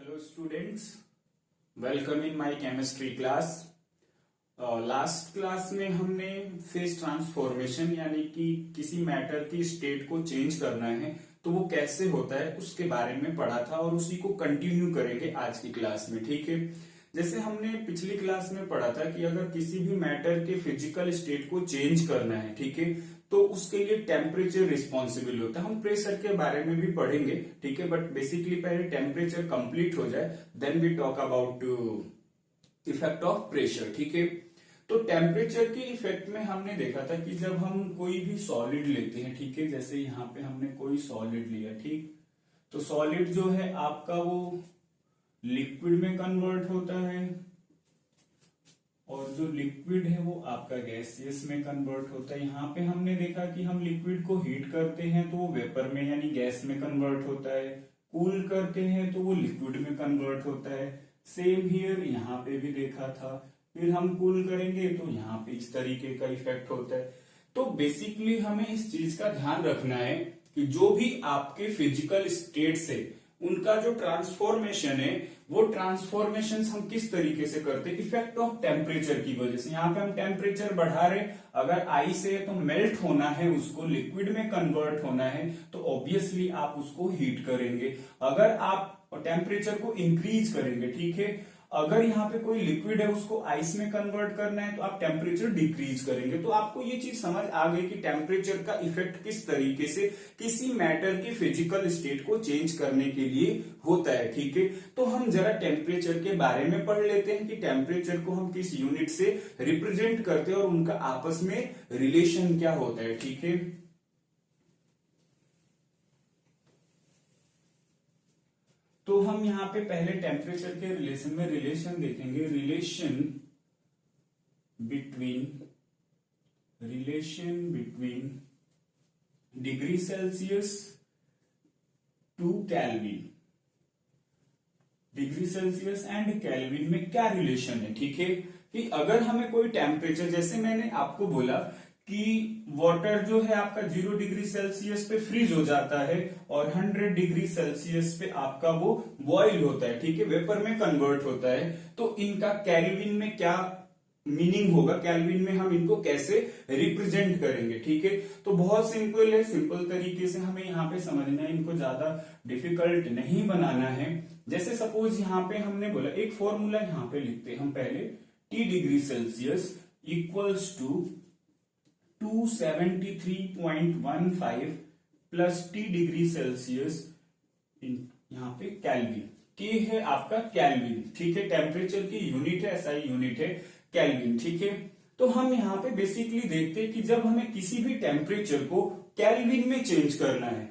Hello students, welcome in my chemistry class. Last class में हमने phase transformation यानी कि किसी मैटर की स्टेट को चेंज करना है तो वो कैसे होता है उसके बारे में पढ़ा था और उसी को कंटिन्यू करेंगे आज की क्लास में। ठीक है, जैसे हमने पिछली क्लास में पढ़ा था कि अगर किसी भी मैटर के फिजिकल स्टेट को चेंज करना है, ठीक है, तो उसके लिए टेम्परेचर रिस्पॉन्सिबल होता है। हम प्रेशर के बारे में भी पढ़ेंगे, ठीक है, बट बेसिकली पहले टेम्परेचर कंप्लीट हो जाए then we talk about effect of pressure. ठीक है, तो टेम्परेचर के इफेक्ट में हमने देखा था कि जब हम कोई भी सॉलिड लेते हैं, ठीक है, जैसे यहाँ पे हमने कोई सॉलिड लिया, ठीक, तो सॉलिड जो है आपका वो लिक्विड में कन्वर्ट होता है और जो लिक्विड है वो आपका गैसियस में कन्वर्ट होता है। यहाँ पे हमने देखा कि हम लिक्विड को हीट करते हैं तो वो वेपर में यानी गैस में कन्वर्ट होता है, कूल करते हैं तो वो लिक्विड में कन्वर्ट होता है। सेम हियर यहाँ पे भी देखा था, फिर हम कूल करेंगे तो यहाँ पे इस तरीके का इफेक्ट होता है। तो बेसिकली हमें इस चीज का ध्यान रखना है कि जो भी आपके फिजिकल स्टेट से उनका जो ट्रांसफॉर्मेशन है वो ट्रांसफॉर्मेशन हम किस तरीके से करते हैं, इफेक्ट ऑफ टेम्परेचर की वजह से। यहाँ पे हम टेम्परेचर बढ़ा रहे, अगर आइस है तो मेल्ट होना है, उसको लिक्विड में कन्वर्ट होना है तो ऑब्वियसली आप उसको हीट करेंगे। अगर आप टेम्परेचर को इंक्रीज करेंगे, ठीक है, अगर यहाँ पे कोई लिक्विड है उसको आइस में कन्वर्ट करना है तो आप टेम्परेचर डिक्रीज करेंगे। तो आपको ये चीज समझ आ गई कि टेम्परेचर का इफेक्ट किस तरीके से किसी मैटर की फिजिकल स्टेट को चेंज करने के लिए होता है। ठीक है, तो हम जरा टेम्परेचर के बारे में पढ़ लेते हैं कि टेम्परेचर को हम किस यूनिट से रिप्रेजेंट करते हैं और उनका आपस में रिलेशन क्या होता है। ठीक है, तो हम यहाँ पे पहले टेम्परेचर के रिलेशन में रिलेशन देखेंगे। Relation between degree Celsius to Kelvin. Degree Celsius and Kelvin में क्या रिलेशन है, ठीक है, कि अगर हमें कोई टेम्परेचर, जैसे मैंने आपको बोला कि वाटर जो है आपका 0 डिग्री सेल्सियस पे फ्रीज हो जाता है और 100 डिग्री सेल्सियस पे आपका वो बॉइल होता है, ठीक है, वेपर में कन्वर्ट होता है। तो इनका केल्विन में क्या मीनिंग होगा, केल्विन में हम इनको कैसे रिप्रेजेंट करेंगे। ठीक है, तो बहुत सिंपल है, सिंपल तरीके से हमें यहाँ पे समझना है, इनको ज्यादा डिफिकल्ट नहीं बनाना है। जैसे सपोज यहाँ पे हमने बोला एक फॉर्मूला यहाँ पे लिखते हैं हम पहले, T degree Celsius equals to 273.15 plus T degree Celsius यहाँ पे केल्विन। के है आपका केल्विन, ठीक है, टेम्परेचर की यूनिट है, ऐसा ही यूनिट है केल्विन। ठीक है, तो हम यहाँ पे बेसिकली देखते हैं कि जब हमें किसी भी टेम्परेचर को केल्विन में चेंज करना है,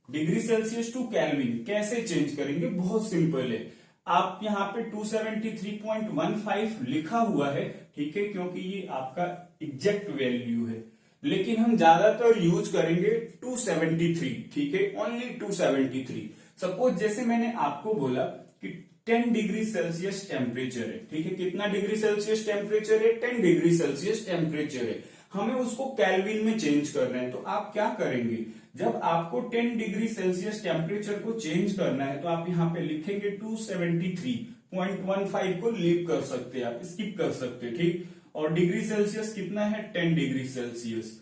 डिग्री सेल्सियस टू केल्विन, कैसे चेंज करेंगे, बहुत सिंपल है। आप यहाँ पे 273.15 लिखा हुआ है, ठीक है, क्योंकि ये आपका एग्जैक्ट वैल्यू है, लेकिन हम ज्यादातर यूज करेंगे 273, ठीक है, ओनली 273। सपोज जैसे मैंने आपको बोला कि 10 डिग्री सेल्सियस टेम्परेचर है, ठीक है, कितना डिग्री सेल्सियस टेम्परेचर है, 10 डिग्री सेल्सियस टेम्परेचर है, हमें उसको केल्विन में चेंज करना है। तो आप क्या करेंगे, जब आपको 10 डिग्री सेल्सियस टेम्परेचर को चेंज करना है तो आप यहाँ पे लिखेंगे 273.15 को लीव कर सकते हैं, आप स्किप कर सकते हैं, ठीक, और डिग्री सेल्सियस कितना है, 10 डिग्री सेल्सियस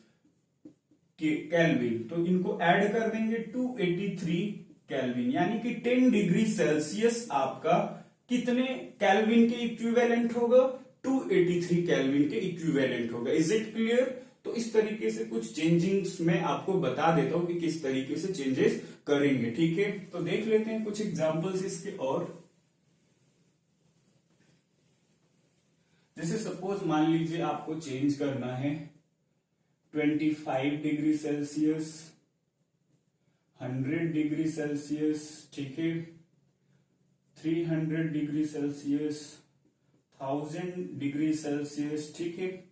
केल्विन, तो इनको ऐड कर देंगे 283 केल्विन, यानी कि 10 डिग्री सेल्सियस आपका कितने केल्विन के इक्विवेलेंट होगा, 283 केल्विन के इक्विवेलेंट होगा। Is it clear? तो इस तरीके से कुछ चेंजिंग्स मैं आपको बता देता हूं कि किस तरीके से चेंजेस करेंगे। ठीक है, तो देख लेते हैं कुछ एग्जांपल्स इसके। और जैसे सपोज मान लीजिए आपको चेंज करना है 25 डिग्री सेल्सियस, 100 डिग्री सेल्सियस, ठीक है, 300 डिग्री सेल्सियस, 1000 डिग्री सेल्सियस, ठीक है,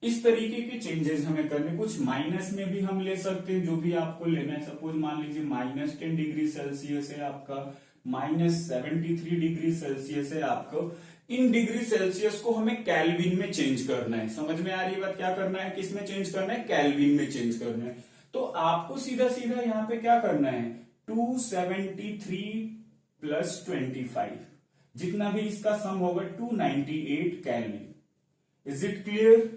इस तरीके के चेंजेस हमें करने। कुछ माइनस में भी हम ले सकते हैं, जो भी आपको लेना है। सपोज मान लीजिए -10 डिग्री सेल्सियस है आपका, -73 डिग्री सेल्सियस है आपको। इन डिग्री सेल्सियस को हमें केल्विन में चेंज करना है। समझ में आ रही है बात? क्या करना है, किस में चेंज करना है, केल्विन में चेंज करना है। तो आपको सीधा सीधा यहाँ पे क्या करना है, 273 प्लस 25, जितना भी इसका सम होगा 298 kelvin. Is it clear?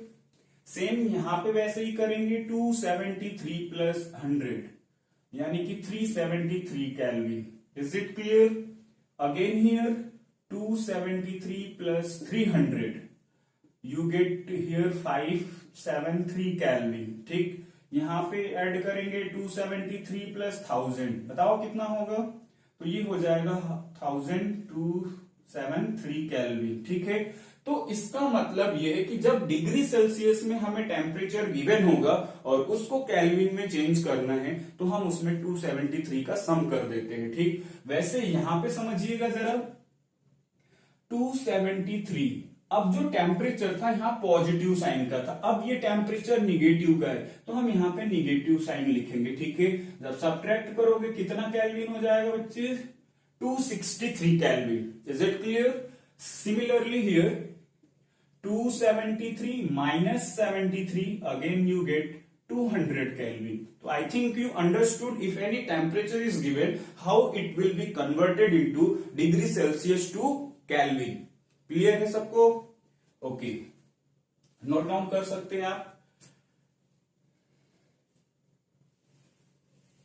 Same यहां पे वैसे ही करेंगे, 273 प्लस 100 यानी कि 373 kelvin. Is it clear? Again here 273 plus 300 you get here 573 kelvin. ठीक, यहां पे ऐड करेंगे 273 प्लस 1000, बताओ कितना होगा? तो ये हो जाएगा 1273 केल्विन। ठीक है, तो इसका मतलब ये है कि जब डिग्री सेल्सियस में हमें टेम्परेचर गिवन होगा और उसको केल्विन में चेंज करना है तो हम उसमें 273 का सम कर देते हैं। ठीक, वैसे यहां पे समझिएगा जरा, 273, अब जो टेम्परेचर था यहाँ पॉजिटिव साइन का था, अब ये टेम्परेचर निगेटिव का है तो हम यहाँ पे निगेटिव साइन लिखेंगे। ठीक है, जब सब्ट्रैक्ट करोगे कितना केल्विन हो जाएगा बच्चे? 263 kelvin. Is it clear? Similarly here 273 minus 73, again you get 200 Kelvin. So I think you understood, if any temperature is given, how it will be converted into degree Celsius to Kelvin. Clear है सबको? Okay. Note down कर सकते हैं आप।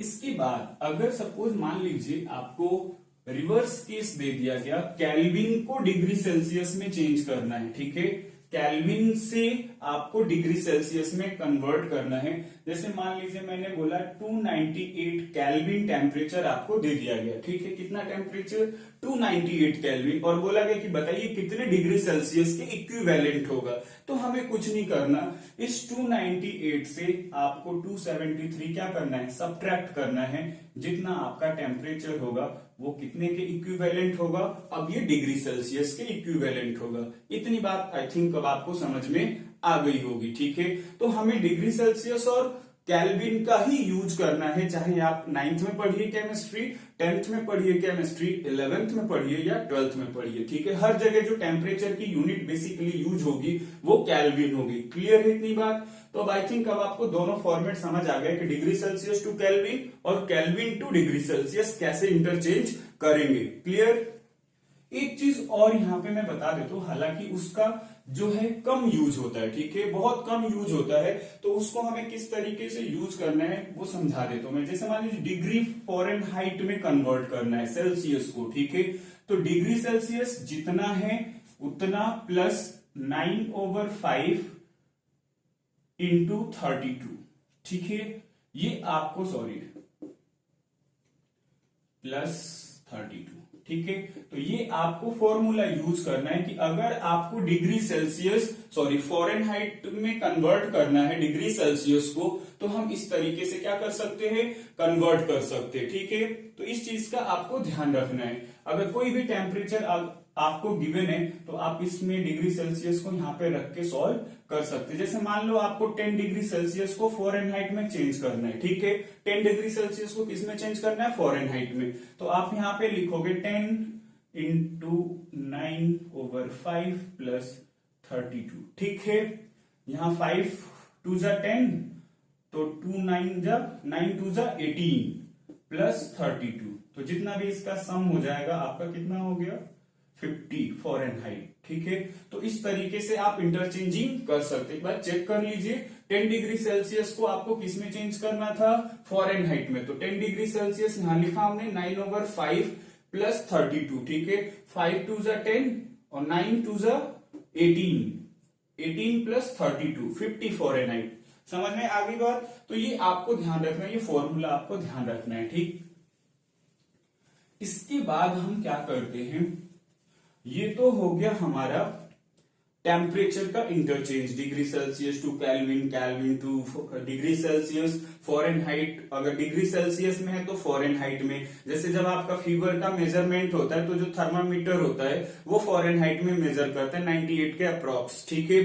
इसके बाद अगर suppose मान लीजिए आपको रिवर्स केस दे दिया गया, केल्विन को डिग्री सेल्सियस में चेंज करना है। ठीक है, केल्विन से आपको डिग्री सेल्सियस में कन्वर्ट करना है। जैसे मान लीजिए मैंने बोला 298 केल्विन टेम्परेचर आपको दे दिया गया। ठीक है, कितना टेम्परेचर? 298 केल्विन, और बोला गया कि बताइए कितने डिग्री सेल्सियस के इक्विवेलेंट होगा। तो हमें कुछ नहीं करना, इस 298 से आपको 273 क्या करना है? सब्ट्रैक्ट करना है। जितना आपका टेम्परेचर होगा वो कितने के इक्विवेलेंट होगा? अब ये डिग्री सेल्सियस के इक्विवेलेंट होगा। इतनी बात आई थिंक अब आपको समझ में आ गई होगी। ठीक है, तो हमें डिग्री सेल्सियस और केल्विन का ही यूज करना है, चाहे आप 9th में पढ़िए केमिस्ट्री, 10th में पढ़िए केमिस्ट्री, 11th में पढ़िए या 12th में पढ़िए। ठीक है, हर जगह जो टेम्परेचर की यूनिट बेसिकली यूज होगी वो केल्विन होगी। क्लियर है इतनी बात? तो अब आई थिंक अब आपको दोनों फॉर्मेट समझ आ गया कि डिग्री सेल्सियस टू केल्विन और केल्विन टू डिग्री सेल्सियस कैसे इंटरचेंज करेंगे। क्लियर? एक चीज और यहां पे मैं बता देता हूं, हालांकि उसका जो है कम यूज होता है। ठीक है, बहुत कम यूज होता है, तो उसको हमें किस तरीके से यूज करना है वो समझा देता हूं मैं। जैसे मान लीजिए डिग्री फॉरेनहाइट में कन्वर्ट करना है सेल्सियस को। ठीक है, तो डिग्री सेल्सियस जितना है उतना प्लस 9/5 इंटू 32। ठीक है, ये आपको प्लस 32। ठीक है, तो ये आपको फॉर्मूला यूज करना है कि अगर आपको डिग्री सेल्सियस फॉरेनहाइट में कन्वर्ट करना है डिग्री सेल्सियस को, तो हम इस तरीके से क्या कर सकते हैं? कन्वर्ट कर सकते हैं। ठीक है, तो इस चीज का आपको ध्यान रखना है। अगर कोई भी टेम्परेचर आपको गिवन है तो आप इसमें डिग्री सेल्सियस को यहाँ पे रख के सॉल्व कर सकते हैं। जैसे मान लो आपको 10 डिग्री सेल्सियस को फॉरेनहाइट में चेंज करना है। ठीक है, 10 डिग्री सेल्सियस को किस में चेंज करना है? फॉरेनहाइट में। तो आप यहाँ पे लिखोगे 10 इंटू 9/5 प्लस 32। ठीक है, यहाँ 5 2 जा 10, तो 2 9 जा 9 2 जा 18 प्लस 32, तो जितना भी इसका सम हो जाएगा आपका कितना हो गया? 50 फॉरेनहाइट। ठीक है, तो इस तरीके से आप इंटरचेंजिंग कर सकते। एक बार चेक कर लीजिए, 10 डिग्री सेल्सियस को आपको किस में चेंज करना था? फॉरेनहाइट में। तो 10 डिग्री सेल्सियस यहां लिखा हमने 9/5 प्लस 32। ठीक है, 5 2 जा 10 और 9 2 जा 18, 18 प्लस 32 50 फॉरेनहाइट। समझ में आ गई बात? तो ये आपको ध्यान रखना है, ये फॉर्मूला आपको ध्यान रखना है। ठीक, इसके बाद हम क्या करते हैं, ये तो हो गया हमारा टेम्परेचर का interchange, degree Celsius to Kelvin, Kelvin to degree Celsius, Fahrenheit अगर डिग्री सेल्सियस में है तो फॉरेनहाइट में। जैसे जब आपका फीवर का मेजरमेंट होता है तो जो थर्मामीटर होता है वो फॉरेनहाइट में मेजर करता है 98 के अप्रॉक्स। ठीक है,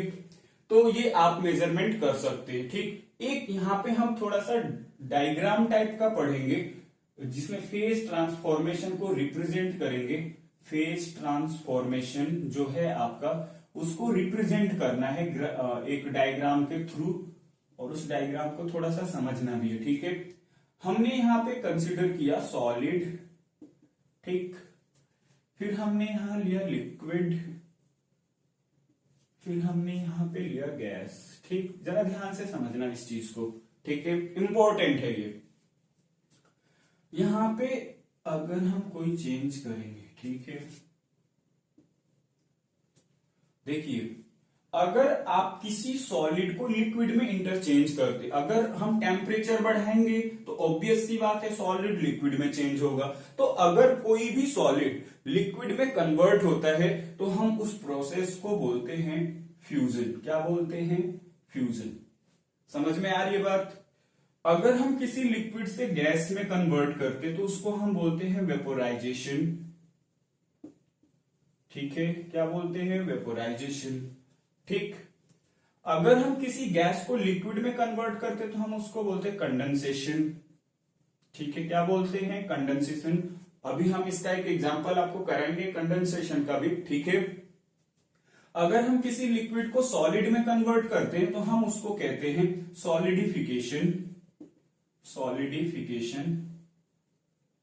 तो ये आप मेजरमेंट कर सकते हैं। ठीक, एक यहाँ पे हम थोड़ा सा डायग्राम टाइप का पढ़ेंगे जिसमें फेज ट्रांसफॉर्मेशन को रिप्रेजेंट करेंगे। फेज ट्रांसफॉर्मेशन जो है आपका उसको रिप्रेजेंट करना है एक डायग्राम के थ्रू, और उस डायग्राम को थोड़ा सा समझना भी है। ठीक है, हमने यहां पे कंसीडर किया सॉलिड, ठीक, फिर हमने यहां लिया लिक्विड, फिर हमने यहां पे लिया गैस। ठीक, जरा ध्यान से समझना इस चीज को, ठीक है, इंपॉर्टेंट है ये। यहां पे अगर हम कोई चेंज करेंगे, ठीक है, देखिए अगर आप किसी सॉलिड को लिक्विड में इंटरचेंज करते, अगर हम टेम्परेचर बढ़ाएंगे तो ऑब्वियस सी बात है सॉलिड लिक्विड में चेंज होगा। तो अगर कोई भी सॉलिड लिक्विड में कन्वर्ट होता है तो हम उस प्रोसेस को बोलते हैं फ्यूजन। क्या बोलते हैं? फ्यूजन। समझ में आ रही है बात? अगर हम किसी लिक्विड से गैस में कन्वर्ट करते तो उसको हम बोलते हैं वेपोराइजेशन। ठीक है, क्या बोलते हैं? वेपोराइजेशन। ठीक, अगर हम किसी गैस को लिक्विड में कन्वर्ट करते तो हम उसको बोलते हैं कंडेंसेशन। ठीक है, क्या बोलते हैं? कंडेंसेशन। अभी हम इसका एक एग्जांपल आपको कराएंगे कंडेंसेशन का भी। ठीक है, अगर हम किसी लिक्विड को सॉलिड में कन्वर्ट करते हैं तो हम उसको कहते हैं सॉलिडिफिकेशन। सॉलिडिफिकेशन।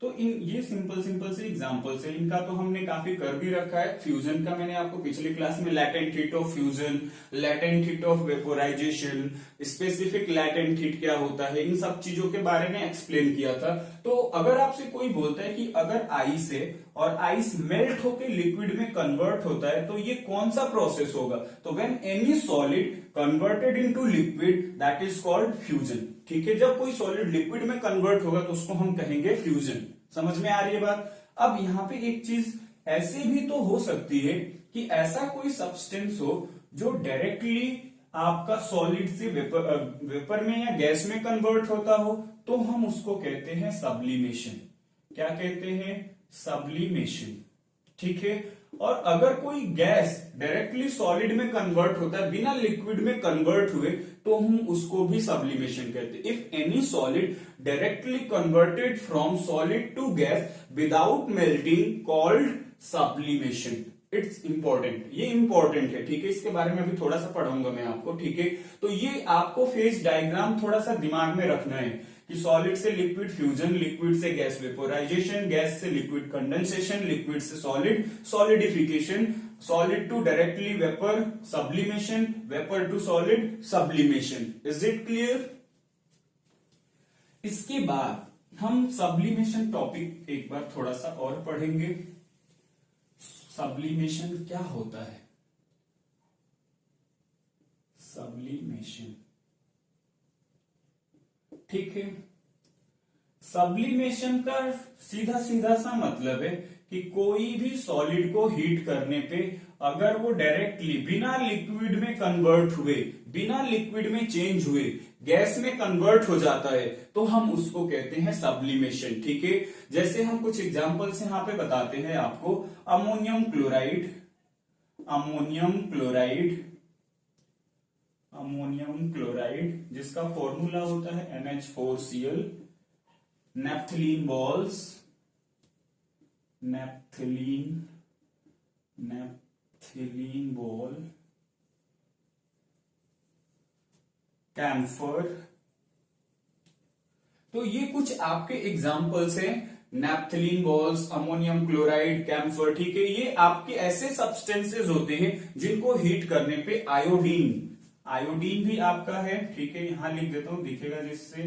तो ये सिंपल से एग्जांपल्स है, इनका तो हमने काफी कर भी रखा है। फ्यूजन का मैंने आपको पिछली क्लास में latent heat of fusion, latent heat of vaporisation, specific latent heat क्या होता है, इन सब चीजों के बारे में एक्सप्लेन किया था। तो अगर आपसे कोई बोलता है कि अगर आइस है और आइस मेल्ट होकर लिक्विड में कन्वर्ट होता है तो ये कौन सा प्रोसेस होगा, तो when any solid converted into liquid that is called fusion. ठीक है, जब कोई सॉलिड लिक्विड में कन्वर्ट होगा तो उसको हम कहेंगे फ्यूजन। समझ में आ रही है बात? अब यहाँ पे एक चीज ऐसे भी तो हो सकती है कि ऐसा कोई सब्सटेंस हो जो डायरेक्टली आपका सॉलिड से वेपर में या गैस में कन्वर्ट होता हो, तो हम उसको कहते हैं सब्लिमेशन। क्या कहते हैं? सब्लिमेशन। ठीक है, और अगर कोई गैस डायरेक्टली सॉलिड में कन्वर्ट होता है बिना लिक्विड में कन्वर्ट हुए तो हम उसको भी सब्लिमेशन कहते हैं। If any solid directly converted from solid to gas without melting called sublimation. It's important, ये इंपॉर्टेंट है। ठीक है, इसके बारे में अभी थोड़ा सा पढ़ाऊंगा मैं आपको। ठीक है, तो ये आपको फेज डायग्राम थोड़ा सा दिमाग में रखना है कि सॉलिड से लिक्विड फ्यूजन, लिक्विड से गैस वेपोराइजेशन, गैस से लिक्विड कंडेंसेशन, लिक्विड से solid solidification, solid to directly vapour sublimation, vapour to solid sublimation. Is it clear? इसके बाद हम सब्लिमेशन टॉपिक एक बार थोड़ा सा और पढ़ेंगे। सब्लिमेशन क्या होता है? सब्लिमेशन, ठीक है, सब्लिमेशन का सीधा सीधा सा मतलब है कि कोई भी सॉलिड को हीट करने पे अगर वो डायरेक्टली बिना लिक्विड में कन्वर्ट हुए, बिना लिक्विड में चेंज हुए गैस में कन्वर्ट हो जाता है तो हम उसको कहते हैं सब्लिमेशन। ठीक है, जैसे हम कुछ एग्जांपल्स यहां पे बताते हैं आपको। Ammonium chloride, ammonium chloride, ammonium chloride जिसका फॉर्मूला होता है NH4Cl, naphthalene balls, naphthalene ball, camphor. तो ये कुछ आपके एग्जाम्पल्स हैं, naphthalene balls, ammonium chloride, camphor. ठीक है, ये आपके ऐसे सब्सटेंसेस होते हैं जिनको हीट करने पे आयोडीन, आयोडीन भी आपका है। ठीक है, यहां लिख देता हूं, दिखेगा जिससे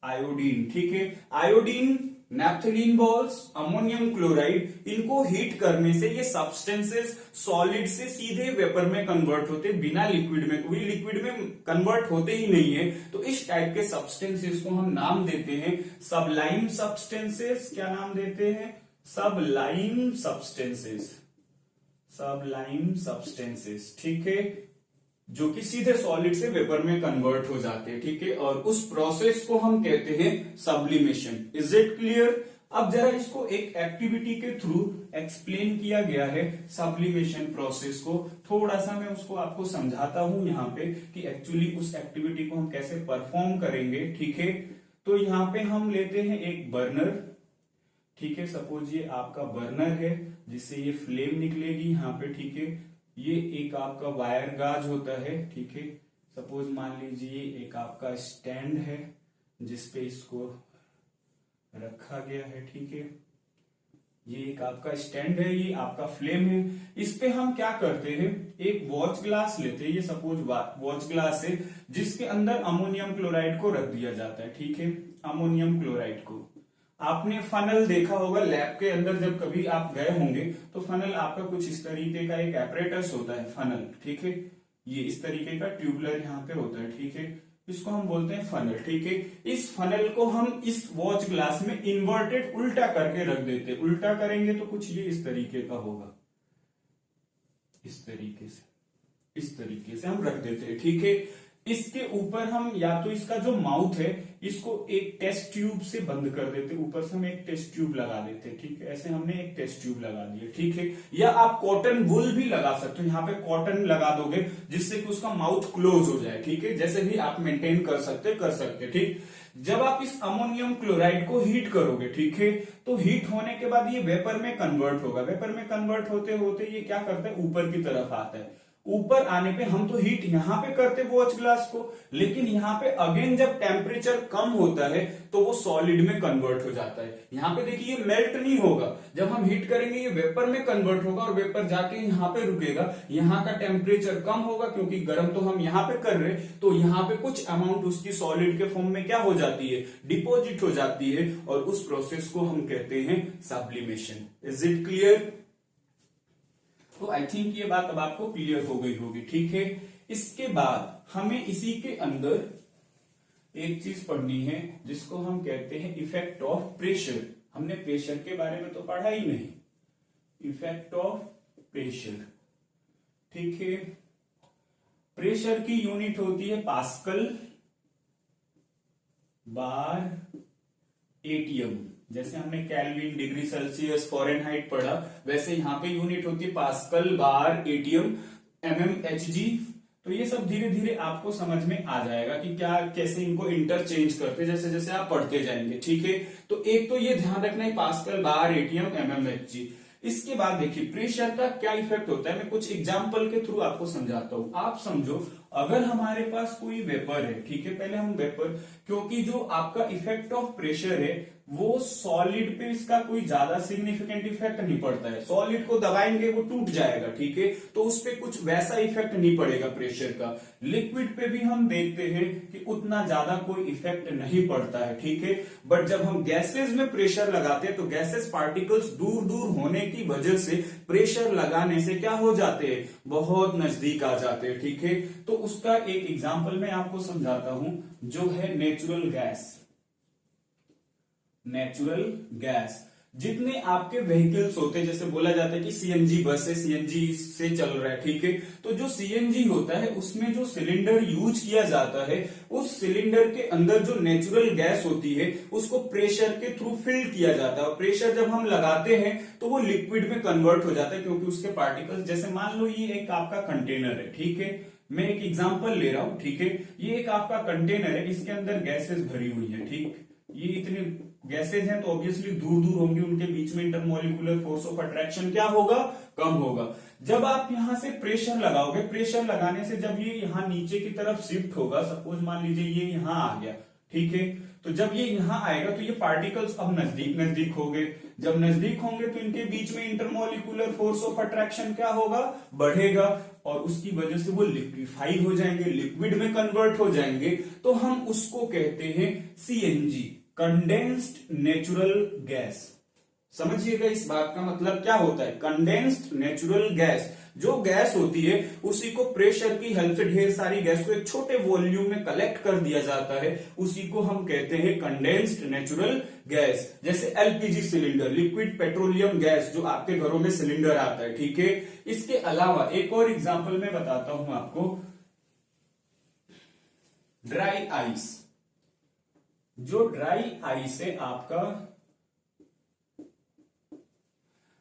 आयोडीन। ठीक है, iodine, naphthalene balls, ammonium chloride, इनको हीट करने से ये सब्सटेंसेस सॉलिड से सीधे वेपर में कन्वर्ट होते, बिना लिक्विड में, कोई लिक्विड में कन्वर्ट होते ही नहीं है। तो इस टाइप के सब्सटेंसेस को हम नाम देते हैं सबलाइम सब्सटेंसेस। क्या नाम देते हैं? Sublime substances, Sublime substances. ठीक है, जो कि सीधे सॉलिड से वेपर में कन्वर्ट हो जाते हैं। ठीक है, और उस प्रोसेस को हम कहते हैं सब्लिमेशन। Is it clear? अब जरा इसको एक एक्टिविटी के थ्रू एक्सप्लेन किया गया है सब्लिमेशन प्रोसेस को। थोड़ा सा मैं उसको आपको समझाता हूं यहाँ पे कि एक्चुअली उस एक्टिविटी को हम कैसे परफॉर्म करेंगे। ठीक है, तो यहाँ पे हम लेते हैं एक बर्नर। ठीक है, सपोज ये आपका बर्नर है जिससे ये फ्लेम निकलेगी यहाँ पे। ठीक है, ये एक आपका वायर गाज होता है। ठीक है, सपोज मान लीजिए एक आपका स्टैंड है जिसपे इसको रखा गया है। ठीक है, ये एक आपका स्टैंड है, ये आपका फ्लेम है। इस पे हम क्या करते हैं, एक वॉच ग्लास लेते हैं, ये सपोज वॉच ग्लास है जिसके अंदर अमोनियम क्लोराइड को रख दिया जाता है, ठीक है। अमोनियम क्लोराइड को आपने फनल देखा होगा लैब के अंदर, जब कभी आप गए होंगे तो फनल आपका कुछ इस तरीके का एक एपरेटस होता है, फनल, ठीक है। ये इस तरीके का ट्यूबलर यहाँ पे होता है, ठीक है। इसको हम बोलते हैं फनल, ठीक है। इस फनल को हम इस वॉच ग्लास में इन्वर्टेड उल्टा करके रख देते हैं। उल्टा करेंगे तो कुछ ये इस तरीके का होगा, इस तरीके से हम रख देते हैं, ठीक है। इसके ऊपर हम या तो इसका जो माउथ है इसको एक टेस्ट ट्यूब से बंद कर देते, ऊपर से हम एक टेस्ट ट्यूब लगा देते, ठीक है। ऐसे हमने एक टेस्ट ट्यूब लगा दिया, ठीक है। या आप कॉटन वुल भी लगा सकते हो, यहाँ पे कॉटन लगा दोगे जिससे कि उसका माउथ क्लोज हो जाए, ठीक है। जैसे भी आप मेंटेन कर सकते, ठीक। जब आप इस अमोनियम क्लोराइड को हीट करोगे, ठीक है, तो हीट होने के बाद ये वेपर में कन्वर्ट होगा। वेपर में कन्वर्ट होते होते ये क्या करता है, ऊपर की तरफ आता है। ऊपर आने पे हम तो हीट यहां पे करते वॉच ग्लास को, लेकिन यहां पे अगेन जब टेम्परेचर कम होता है तो वो सॉलिड में कन्वर्ट हो जाता है। यहां पे देखिए ये मेल्ट नहीं होगा, जब हम हीट करेंगे ये वेपर में कन्वर्ट होगा और वेपर जाके यहां पे रुकेगा। यहां का टेम्परेचर कम होगा क्योंकि गर्म तो हम यहां पे कर रहे, तो यहां पे कुछ अमाउंट उसकी सॉलिड के फॉर्म में क्या हो जाती है, डिपोजिट हो जाती है, और उस प्रोसेस को हम कहते हैं सब्लिमेशन। Is it clear? तो आई थिंक ये बात अब आपको क्लियर हो गई होगी, ठीक है। इसके बाद हमें इसी के अंदर एक चीज पढ़नी है जिसको हम कहते हैं इफेक्ट ऑफ प्रेशर। हमने प्रेशर के बारे में तो पढ़ा ही नहीं, इफेक्ट ऑफ प्रेशर, ठीक है। प्रेशर की यूनिट होती है पास्कल बार एटीएम। जैसे हमने केल्विन, डिग्री सेल्सियस, फॉरेनहाइट पढ़ा, वैसे यहां पे यूनिट होती है पास्कल बार एटीएम mmHg। तो ये सब धीरे धीरे आपको समझ में आ जाएगा कि क्या कैसे इनको इंटरचेंज करते जैसे जैसे आप पढ़ते जाएंगे, ठीक है। तो एक तो ये ध्यान रखना है पास्कल बार एटीएम mmHg। इसके बाद देखिए प्रेशर का क्या इफेक्ट होता है, मैं कुछ एग्जांपल के थ्रू आपको समझाता हूं। आप समझो, अगर हमारे पास कोई वेपर है, ठीक है, पहले हम वेपर, क्योंकि जो आपका इफेक्ट ऑफ प्रेशर है वो सॉलिड पे इसका कोई ज्यादा सिग्निफिकेंट इफेक्ट नहीं पड़ता है। सॉलिड को दबाएंगे वो टूट जाएगा, ठीक है, तो उस पे कुछ वैसा इफेक्ट नहीं पड़ेगा प्रेशर का। लिक्विड पे भी हम देखते हैं कि उतना ज्यादा कोई इफेक्ट नहीं पड़ता है, ठीक है। बट जब हम गैसेस में प्रेशर लगाते हैं तो गैसेस पार्टिकल्स दूर दूर होने की वजह से प्रेशर लगाने से क्या हो जाते हैं, बहुत नजदीक आ जाते हैं, ठीक है। तो उसका एक एग्जांपल मैं आपको समझाता हूं, जो है नेचुरल गैस। नेचुरल गैस, जितने आपके व्हीकल्स होते हैं, जैसे बोला जाता है कि सीएनजी बस है, सीएनजी से चल रहा है, ठीक है, तो जो सीएनजी होता है उसमें जो सिलेंडर यूज किया जाता है, उस सिलेंडर के अंदर जो नेचुरल गैस होती है उसको प्रेशर के थ्रू फिल किया जाता है, और प्रेशर जब हम लगाते हैं तो वो लिक्विड में कन्वर्ट हो जाता है, क्योंकि उसके पार्टिकल्स, जैसे मान लो ये एक आपका कंटेनर है, ठीक है, मैं एक एग्जाम्पल ले रहा हूं, ठीक है, ये एक आपका कंटेनर है, इसके अंदर गैसेस भरी हुई है, ठीक, ये इतने गैसेज हैं तो ऑब्वियसली दूर दूर होंगे, उनके बीच में इंटरमोलिकुलर फोर्स ऑफ अट्रैक्शन क्या होगा, कम होगा। जब आप यहां से प्रेशर लगाओगे, प्रेशर लगाने से जब ये यहां नीचे की तरफ शिफ्ट होगा, सपोज मान लीजिए ये यहां आ गया, ठीक है, तो जब ये यहां आएगा तो ये पार्टिकल्स अब नजदीक नजदीक होंगे। जब नजदीक होंगे तो इनके बीच में इंटरमोलिकुलर फोर्स ऑफ अट्रैक्शन क्या होगा, बढ़ेगा, और उसकी वजह से वो लिक्विफाई हो जाएंगे, लिक्विड में कन्वर्ट हो जाएंगे। तो हम उसको कहते हैं सीएनजी, कंडेंस्ड नेचुरल गैस। समझिएगा इस बात का मतलब क्या होता है, कंडेंस्ड नेचुरल गैस। जो गैस होती है उसी को प्रेशर की हेल्प से ढेर सारी गैस को एक छोटे वॉल्यूम में कलेक्ट कर दिया जाता है, उसी को हम कहते हैं कंडेंस्ड नेचुरल गैस। जैसे LPG cylinder, liquid petroleum gas, जो आपके घरों में सिलेंडर आता है, ठीक है। इसके अलावा एक और एग्जांपल मैं बताता हूं आपको, ड्राई आइस। जो ड्राई आइस है आपका,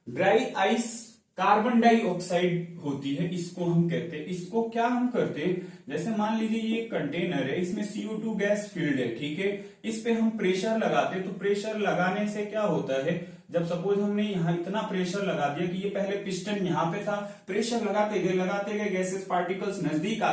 ड्राई आइस कार्बन डाइऑक्साइड होती है, इसको हम कहते हैं, इसको क्या हम करते हैं, जैसे मान लीजिए ये कंटेनर है, इसमें CO2 गैस फिल्ड है, ठीक है, इस पे हम प्रेशर लगाते हैं, तो प्रेशर लगाने से क्या होता है, जब सपोज हमने यहाँ इतना प्रेशर लगा दिया कि ये पहले पिस्टन यहाँ पे था, प्रेशर लगाते गए गैसेस पार्टिकल्स नजदीक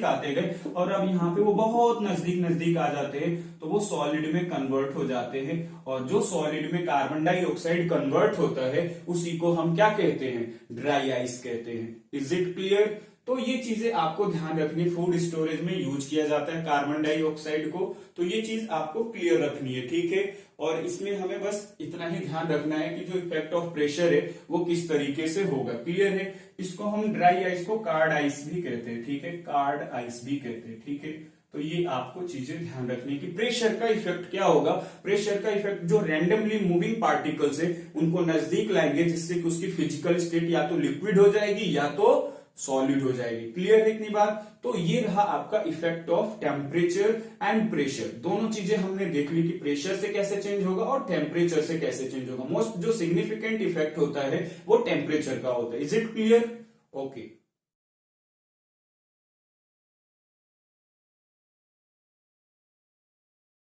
आते गए और अब यहाँ पे वो बहुत नजदीक आ जाते हैं, तो वो सॉलिड में कन्वर्ट हो जाते हैं, और जो सॉलिड में कार्बन डाइऑक्साइड कन्वर्ट होता है उसी को हम क्या कहते हैं, ड्राई आइस कहते हैं। Is it clear? तो ये चीजें आपको ध्यान रखनी, फूड स्टोरेज में यूज किया जाता है कार्बन डाइऑक्साइड को, तो ये चीज आपको क्लियर रखनी है, ठीक है। और इसमें हमें बस इतना ही ध्यान रखना है कि जो इफेक्ट ऑफ प्रेशर है वो किस तरीके से होगा, क्लियर है। इसको हम ड्राई आइस को कार्ड आइस भी कहते हैं, ठीक है, कार्ड आइस भी कहते हैं, ठीक है। तो ये आपको चीजें ध्यान रखनी है कि प्रेशर का इफेक्ट क्या होगा। प्रेशर का इफेक्ट जो रैंडमली मूविंग पार्टिकल्स है उनको नजदीक लाएंगे, जिससे कि उसकी फिजिकल स्टेट या तो लिक्विड हो जाएगी या तो सॉलिड हो जाएगी। क्लियर है इतनी बात? तो ये रहा आपका effect of temperature and pressure. दोनों चीजें हमने देख ली कि प्रेशर से कैसे चेंज होगा और टेम्परेचर से कैसे चेंज होगा। मोस्ट जो सिग्निफिकेंट इफेक्ट होता है वो टेम्परेचर का होता है। Is it clear? ओके।